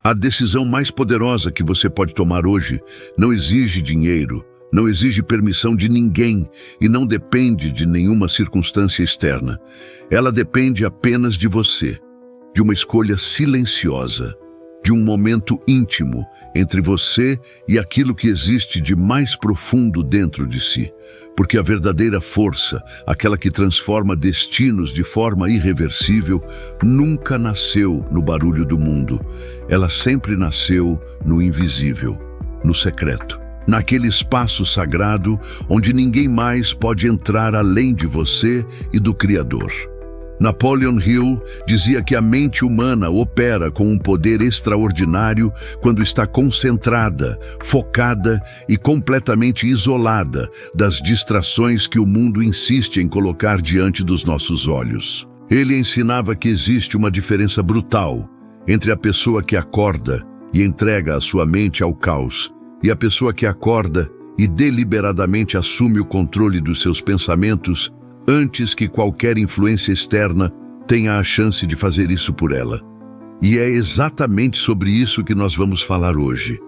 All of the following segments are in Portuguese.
A decisão mais poderosa que você pode tomar hoje não exige dinheiro, não exige permissão de ninguém e não depende de nenhuma circunstância externa. Ela depende apenas de você, de uma escolha silenciosa, de um momento íntimo entre você e aquilo que existe de mais profundo dentro de si. Porque a verdadeira força, aquela que transforma destinos de forma irreversível, nunca nasceu no barulho do mundo. Ela sempre nasceu no invisível, no secreto. Naquele espaço sagrado onde ninguém mais pode entrar além de você e do Criador. Napoleon Hill dizia que a mente humana opera com um poder extraordinário quando está concentrada, focada e completamente isolada das distrações que o mundo insiste em colocar diante dos nossos olhos. Ele ensinava que existe uma diferença brutal entre a pessoa que acorda e entrega a sua mente ao caos e a pessoa que acorda e deliberadamente assume o controle dos seus pensamentos antes que qualquer influência externa tenha a chance de fazer isso por ela. E é exatamente sobre isso que nós vamos falar hoje.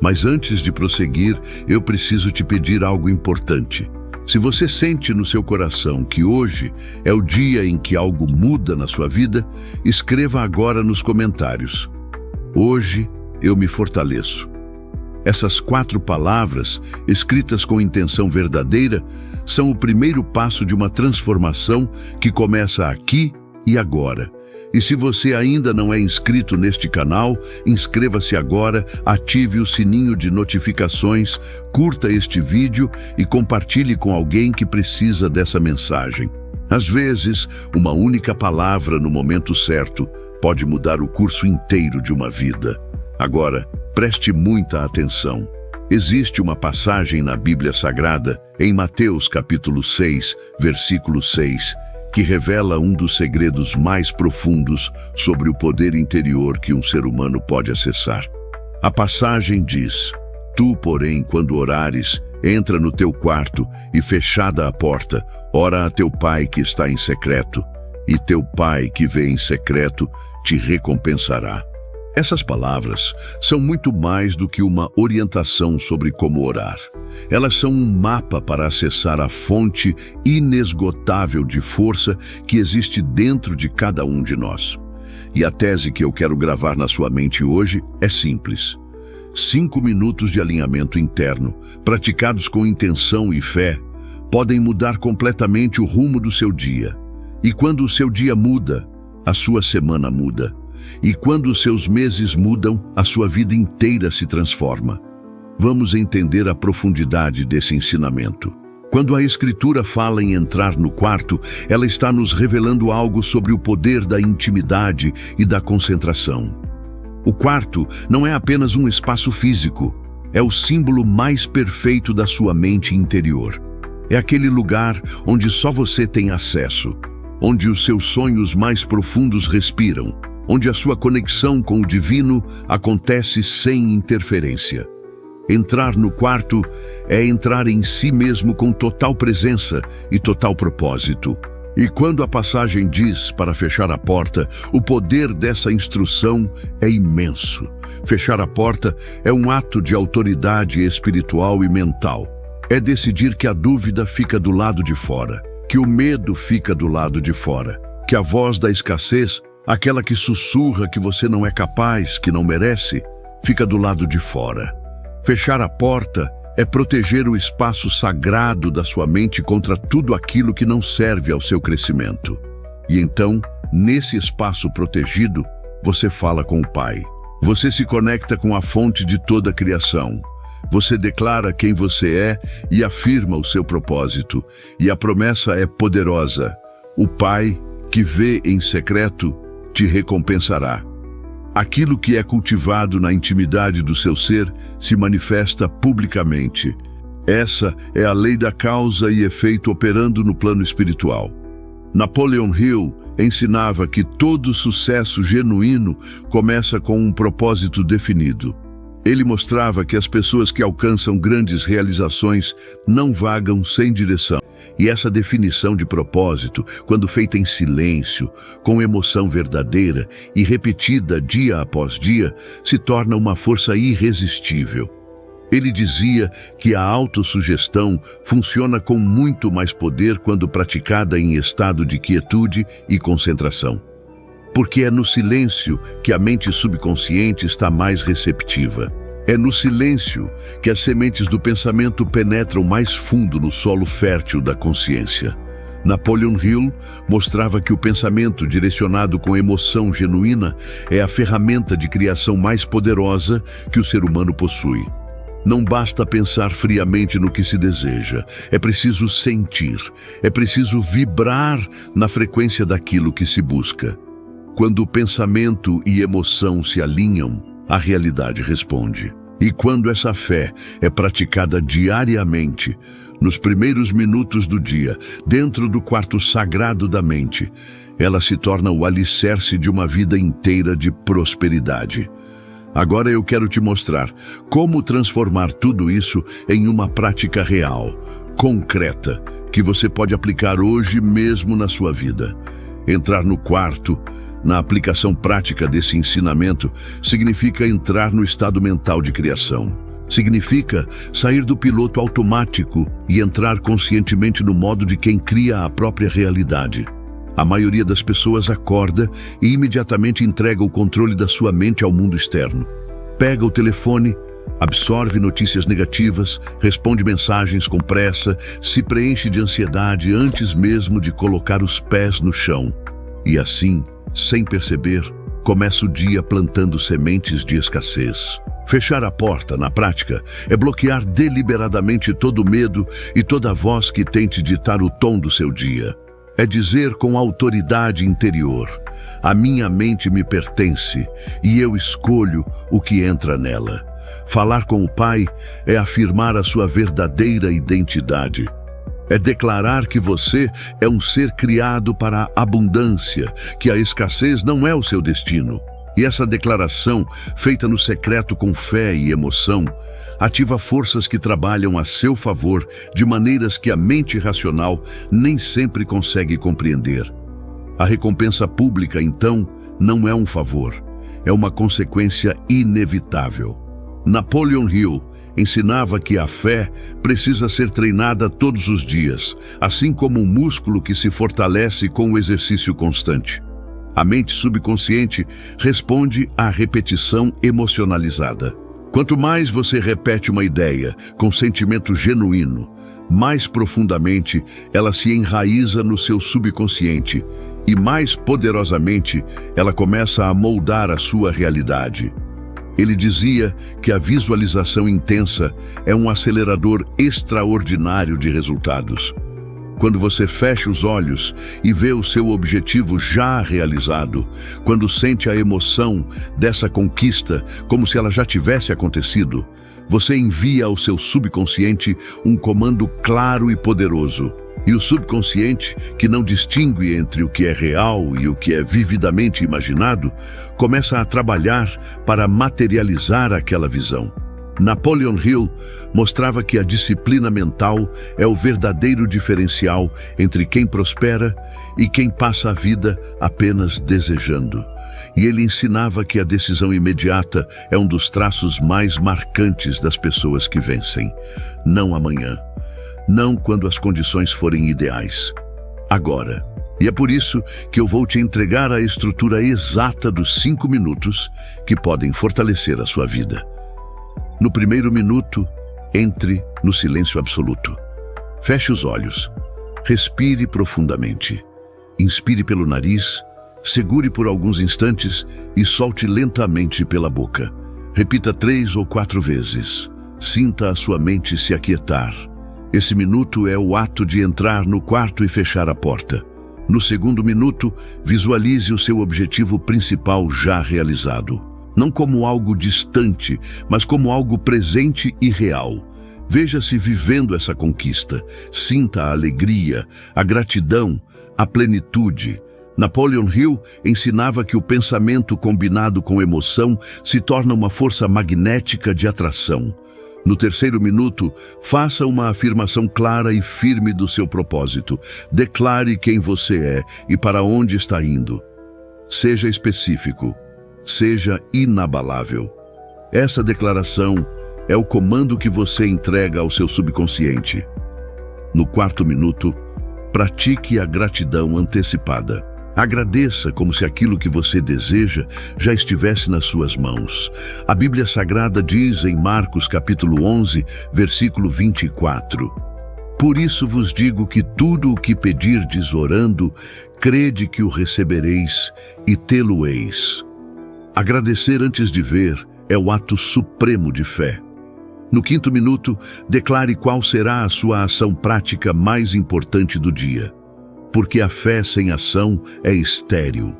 Mas antes de prosseguir, eu preciso te pedir algo importante. Se você sente no seu coração que hoje é o dia em que algo muda na sua vida, escreva agora nos comentários: hoje eu me fortaleço. Essas 4 palavras, escritas com intenção verdadeira, são o primeiro passo de uma transformação que começa aqui e agora. E se você ainda não é inscrito neste canal, inscreva-se agora, ative o sininho de notificações, curta este vídeo e compartilhe com alguém que precisa dessa mensagem. Às vezes, uma única palavra no momento certo pode mudar o curso inteiro de uma vida. Agora, preste muita atenção. Existe uma passagem na Bíblia Sagrada, em Mateus capítulo 6, versículo 6, que revela um dos segredos mais profundos sobre o poder interior que um ser humano pode acessar. A passagem diz: Tu, porém, quando orares, entra no teu quarto e, fechada a porta, ora a teu pai que está em secreto, e teu pai que vê em secreto te recompensará. Essas palavras são muito mais do que uma orientação sobre como orar. Elas são um mapa para acessar a fonte inesgotável de força que existe dentro de cada um de nós. E a tese que eu quero gravar na sua mente hoje é simples. 5 minutos de alinhamento interno, praticados com intenção e fé, podem mudar completamente o rumo do seu dia. E quando o seu dia muda, a sua semana muda. E quando os seus meses mudam, a sua vida inteira se transforma. Vamos entender a profundidade desse ensinamento. Quando a Escritura fala em entrar no quarto, ela está nos revelando algo sobre o poder da intimidade e da concentração. O quarto não é apenas um espaço físico, é o símbolo mais perfeito da sua mente interior. É aquele lugar onde só você tem acesso, onde os seus sonhos mais profundos respiram, onde a sua conexão com o divino acontece sem interferência. Entrar no quarto é entrar em si mesmo com total presença e total propósito. E quando a passagem diz para fechar a porta, o poder dessa instrução é imenso. Fechar a porta é um ato de autoridade espiritual e mental. É decidir que a dúvida fica do lado de fora, que o medo fica do lado de fora, que a voz da escassez, aquela que sussurra que você não é capaz, que não merece, fica do lado de fora. Fechar a porta é proteger o espaço sagrado da sua mente contra tudo aquilo que não serve ao seu crescimento. E então, nesse espaço protegido, você fala com o Pai. Você se conecta com a fonte de toda a criação. Você declara quem você é e afirma o seu propósito. E a promessa é poderosa. O Pai, que vê em secreto, te recompensará. Aquilo que é cultivado na intimidade do seu ser se manifesta publicamente. Essa é a lei da causa e efeito operando no plano espiritual. Napoleon Hill ensinava que todo sucesso genuíno começa com um propósito definido. Ele mostrava que as pessoas que alcançam grandes realizações não vagam sem direção. E essa definição de propósito, quando feita em silêncio, com emoção verdadeira e repetida dia após dia, se torna uma força irresistível. Ele dizia que a autossugestão funciona com muito mais poder quando praticada em estado de quietude e concentração. Porque é no silêncio que a mente subconsciente está mais receptiva. É no silêncio que as sementes do pensamento penetram mais fundo no solo fértil da consciência. Napoleon Hill mostrava que o pensamento direcionado com emoção genuína é a ferramenta de criação mais poderosa que o ser humano possui. Não basta pensar friamente no que se deseja, é preciso sentir, é preciso vibrar na frequência daquilo que se busca. Quando o pensamento e emoção se alinham, a realidade responde. E quando essa fé é praticada diariamente, nos primeiros minutos do dia, dentro do quarto sagrado da mente, ela se torna o alicerce de uma vida inteira de prosperidade. Agora eu quero te mostrar como transformar tudo isso em uma prática real, concreta, que você pode aplicar hoje mesmo na sua vida. Entrar no quarto, na aplicação prática desse ensinamento, significa entrar no estado mental de criação. Significa sair do piloto automático e entrar conscientemente no modo de quem cria a própria realidade. A maioria das pessoas acorda e imediatamente entrega o controle da sua mente ao mundo externo. Pega o telefone, absorve notícias negativas, responde mensagens com pressa, se preenche de ansiedade antes mesmo de colocar os pés no chão. E assim, sem perceber, começa o dia plantando sementes de escassez. Fechar a porta, na prática, é bloquear deliberadamente todo medo e toda voz que tente ditar o tom do seu dia. É dizer com autoridade interior: a minha mente me pertence e eu escolho o que entra nela. Falar com o Pai é afirmar a sua verdadeira identidade. É declarar que você é um ser criado para a abundância, que a escassez não é o seu destino. E essa declaração, feita no secreto com fé e emoção, ativa forças que trabalham a seu favor de maneiras que a mente racional nem sempre consegue compreender. A recompensa pública, então, não é um favor, é uma consequência inevitável. Napoleon Hill ensinava que a fé precisa ser treinada todos os dias, assim como um músculo que se fortalece com o exercício constante. A mente subconsciente responde à repetição emocionalizada. Quanto mais você repete uma ideia com sentimento genuíno, mais profundamente ela se enraiza no seu subconsciente e mais poderosamente ela começa a moldar a sua realidade. Ele dizia que a visualização intensa é um acelerador extraordinário de resultados. Quando você fecha os olhos e vê o seu objetivo já realizado, quando sente a emoção dessa conquista como se ela já tivesse acontecido, você envia ao seu subconsciente um comando claro e poderoso. E o subconsciente, que não distingue entre o que é real e o que é vividamente imaginado, começa a trabalhar para materializar aquela visão. Napoleon Hill mostrava que a disciplina mental é o verdadeiro diferencial entre quem prospera e quem passa a vida apenas desejando. E ele ensinava que a decisão imediata é um dos traços mais marcantes das pessoas que vencem. Não amanhã. Não quando as condições forem ideais. Agora. E é por isso que eu vou te entregar a estrutura exata dos 5 minutos que podem fortalecer a sua vida. No primeiro minuto, entre no silêncio absoluto. Feche os olhos. Respire profundamente. Inspire pelo nariz, segure por alguns instantes e solte lentamente pela boca. Repita 3 ou 4 vezes. Sinta a sua mente se aquietar. Esse minuto é o ato de entrar no quarto e fechar a porta. No segundo minuto, visualize o seu objetivo principal já realizado. Não como algo distante, mas como algo presente e real. Veja-se vivendo essa conquista. Sinta a alegria, a gratidão, a plenitude. Napoleon Hill ensinava que o pensamento combinado com emoção se torna uma força magnética de atração. No terceiro minuto, faça uma afirmação clara e firme do seu propósito. Declare quem você é e para onde está indo. Seja específico. Seja inabalável. Essa declaração é o comando que você entrega ao seu subconsciente. No quarto minuto, pratique a gratidão antecipada. Agradeça como se aquilo que você deseja já estivesse nas suas mãos. A Bíblia Sagrada diz em Marcos capítulo 11, versículo 24: Por isso vos digo que tudo o que pedirdes orando, crede que o recebereis e tê-lo-eis. Agradecer antes de ver é o ato supremo de fé. No quinto minuto, declare qual será a sua ação prática mais importante do dia. Porque a fé sem ação é estéril.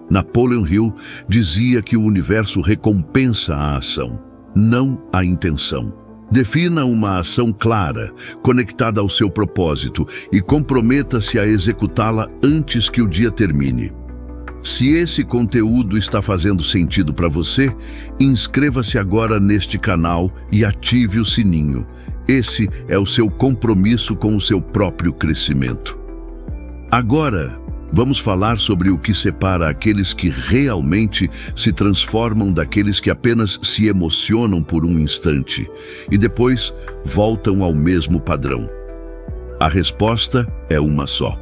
Napoleon Hill dizia que o universo recompensa a ação, não a intenção. Defina uma ação clara, conectada ao seu propósito, e comprometa-se a executá-la antes que o dia termine. Se esse conteúdo está fazendo sentido para você, inscreva-se agora neste canal e ative o sininho. Esse é o seu compromisso com o seu próprio crescimento. Agora, vamos falar sobre o que separa aqueles que realmente se transformam daqueles que apenas se emocionam por um instante e depois voltam ao mesmo padrão. A resposta é uma só: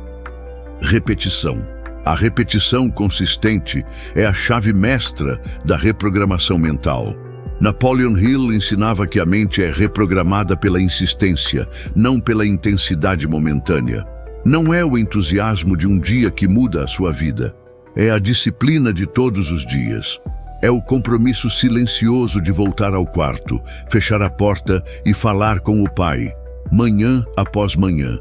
repetição. A repetição consistente é a chave mestra da reprogramação mental. Napoleon Hill ensinava que a mente é reprogramada pela insistência, não pela intensidade momentânea. Não é o entusiasmo de um dia que muda a sua vida. É a disciplina de todos os dias. É o compromisso silencioso de voltar ao quarto, fechar a porta e falar com o Pai, manhã após manhã.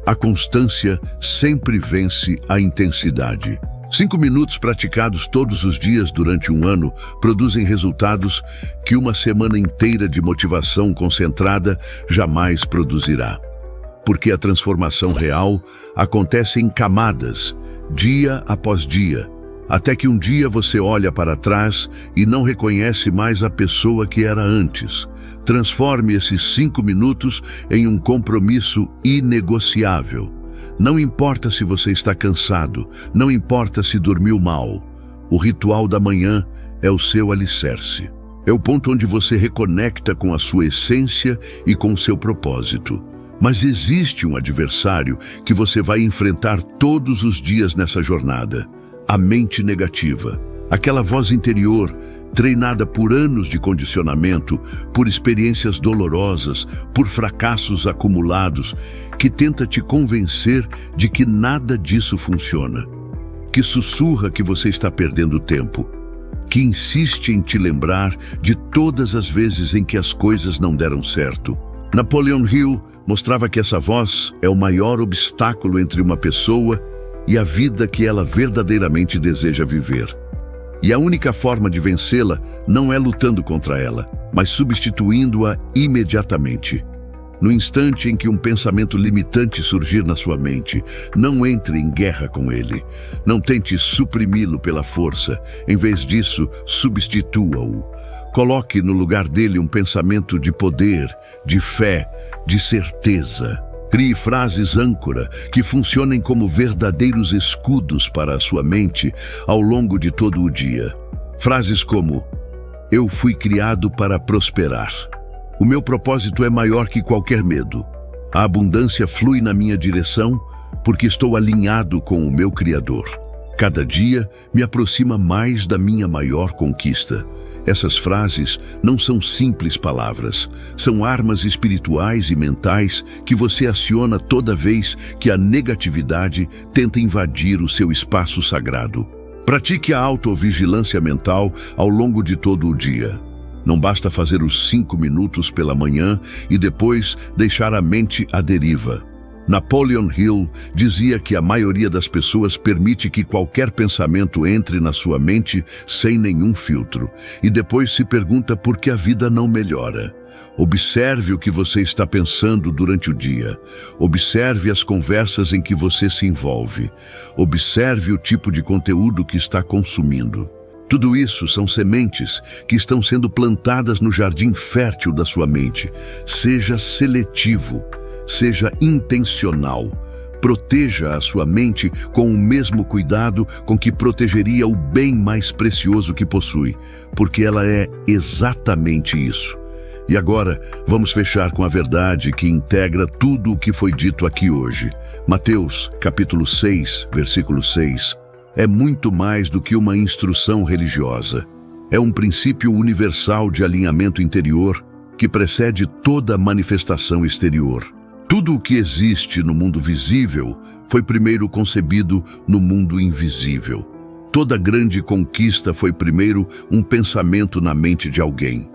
A constância sempre vence a intensidade. 5 minutos praticados todos os dias durante um ano produzem resultados que uma semana inteira de motivação concentrada jamais produzirá. Porque a transformação real acontece em camadas, dia após dia, até que um dia você olha para trás e não reconhece mais a pessoa que era antes. Transforme esses 5 minutos em um compromisso inegociável. Não importa se você está cansado, não importa se dormiu mal. O ritual da manhã é o seu alicerce. É o ponto onde você reconecta com a sua essência e com o seu propósito. Mas existe um adversário que você vai enfrentar todos os dias nessa jornada: a mente negativa. Aquela voz interior, treinada por anos de condicionamento, por experiências dolorosas, por fracassos acumulados, que tenta te convencer de que nada disso funciona, que sussurra que você está perdendo tempo, que insiste em te lembrar de todas as vezes em que as coisas não deram certo. Napoleon Hill mostrava que essa voz é o maior obstáculo entre uma pessoa e a vida que ela verdadeiramente deseja viver. E a única forma de vencê-la não é lutando contra ela, mas substituindo-a imediatamente. No instante em que um pensamento limitante surgir na sua mente, não entre em guerra com ele. Não tente suprimi-lo pela força. Em vez disso, substitua-o. Coloque no lugar dele um pensamento de poder, de fé, de certeza. Crie frases âncora que funcionem como verdadeiros escudos para a sua mente ao longo de todo o dia. Frases como: eu fui criado para prosperar. O meu propósito é maior que qualquer medo. A abundância flui na minha direção porque estou alinhado com o meu Criador. Cada dia me aproxima mais da minha maior conquista. Essas frases não são simples palavras, são armas espirituais e mentais que você aciona toda vez que a negatividade tenta invadir o seu espaço sagrado. Pratique a autovigilância mental ao longo de todo o dia. Não basta fazer os 5 minutos pela manhã e depois deixar a mente à deriva. Napoleon Hill dizia que a maioria das pessoas permite que qualquer pensamento entre na sua mente sem nenhum filtro e depois se pergunta por que a vida não melhora. Observe o que você está pensando durante o dia. Observe as conversas em que você se envolve. Observe o tipo de conteúdo que está consumindo. Tudo isso são sementes que estão sendo plantadas no jardim fértil da sua mente. Seja seletivo, seja intencional. Proteja a sua mente com o mesmo cuidado com que protegeria o bem mais precioso que possui, porque ela é exatamente isso. E agora, vamos fechar com a verdade que integra tudo o que foi dito aqui hoje. Mateus, capítulo 6, versículo 6. É muito mais do que uma instrução religiosa. É um princípio universal de alinhamento interior que precede toda manifestação exterior. Tudo o que existe no mundo visível foi primeiro concebido no mundo invisível. Toda grande conquista foi primeiro um pensamento na mente de alguém.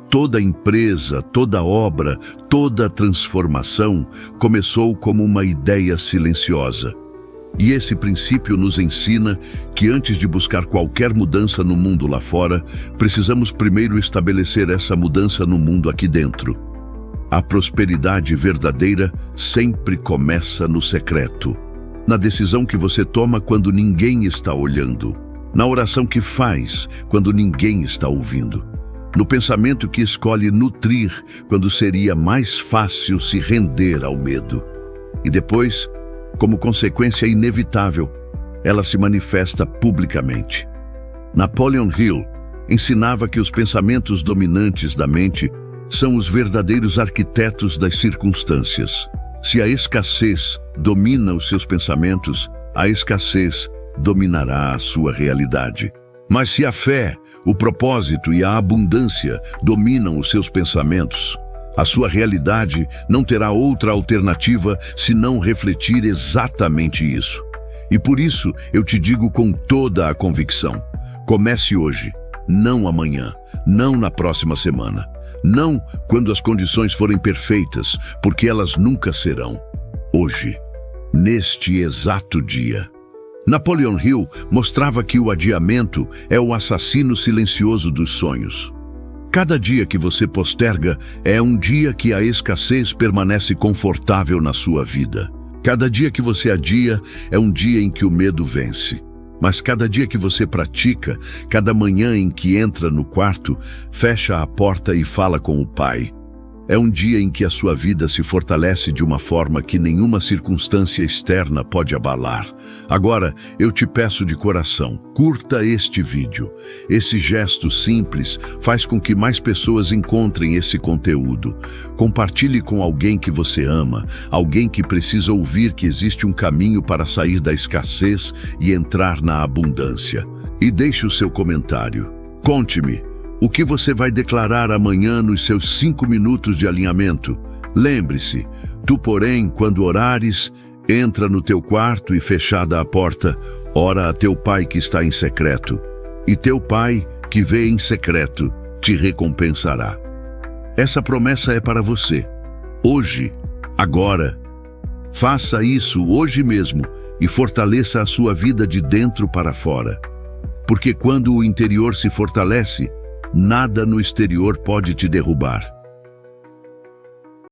Toda empresa, toda obra, toda transformação começou como uma ideia silenciosa. E esse princípio nos ensina que antes de buscar qualquer mudança no mundo lá fora, precisamos primeiro estabelecer essa mudança no mundo aqui dentro. A prosperidade verdadeira sempre começa no secreto, na decisão que você toma quando ninguém está olhando, na oração que faz quando ninguém está ouvindo, no pensamento que escolhe nutrir quando seria mais fácil se render ao medo. E depois, como consequência inevitável, ela se manifesta publicamente. Napoleon Hill ensinava que os pensamentos dominantes da mente são os verdadeiros arquitetos das circunstâncias. Se a escassez domina os seus pensamentos, a escassez dominará a sua realidade. Mas se a fé, o propósito e a abundância dominam os seus pensamentos, a sua realidade não terá outra alternativa senão refletir exatamente isso. E por isso eu te digo com toda a convicção: comece hoje, não amanhã, não na próxima semana, não quando as condições forem perfeitas, porque elas nunca serão. Hoje, neste exato dia. Napoleon Hill mostrava que o adiamento é o assassino silencioso dos sonhos. Cada dia que você posterga é um dia que a escassez permanece confortável na sua vida. Cada dia que você adia é um dia em que o medo vence. Mas cada dia que você pratica, cada manhã em que entra no quarto, fecha a porta e fala com o Pai, é um dia em que a sua vida se fortalece de uma forma que nenhuma circunstância externa pode abalar. Agora, eu te peço de coração, curta este vídeo. Esse gesto simples faz com que mais pessoas encontrem esse conteúdo. Compartilhe com alguém que você ama, alguém que precisa ouvir que existe um caminho para sair da escassez e entrar na abundância. E deixe o seu comentário. Conte-me o que você vai declarar amanhã nos seus 5 minutos de alinhamento. Lembre-se, tu, porém, quando orares, entra no teu quarto e, fechada a porta, ora a teu Pai que está em secreto. E teu Pai, que vê em secreto, te recompensará. Essa promessa é para você. Hoje, agora. Faça isso hoje mesmo e fortaleça a sua vida de dentro para fora. Porque quando o interior se fortalece, nada no exterior pode te derrubar.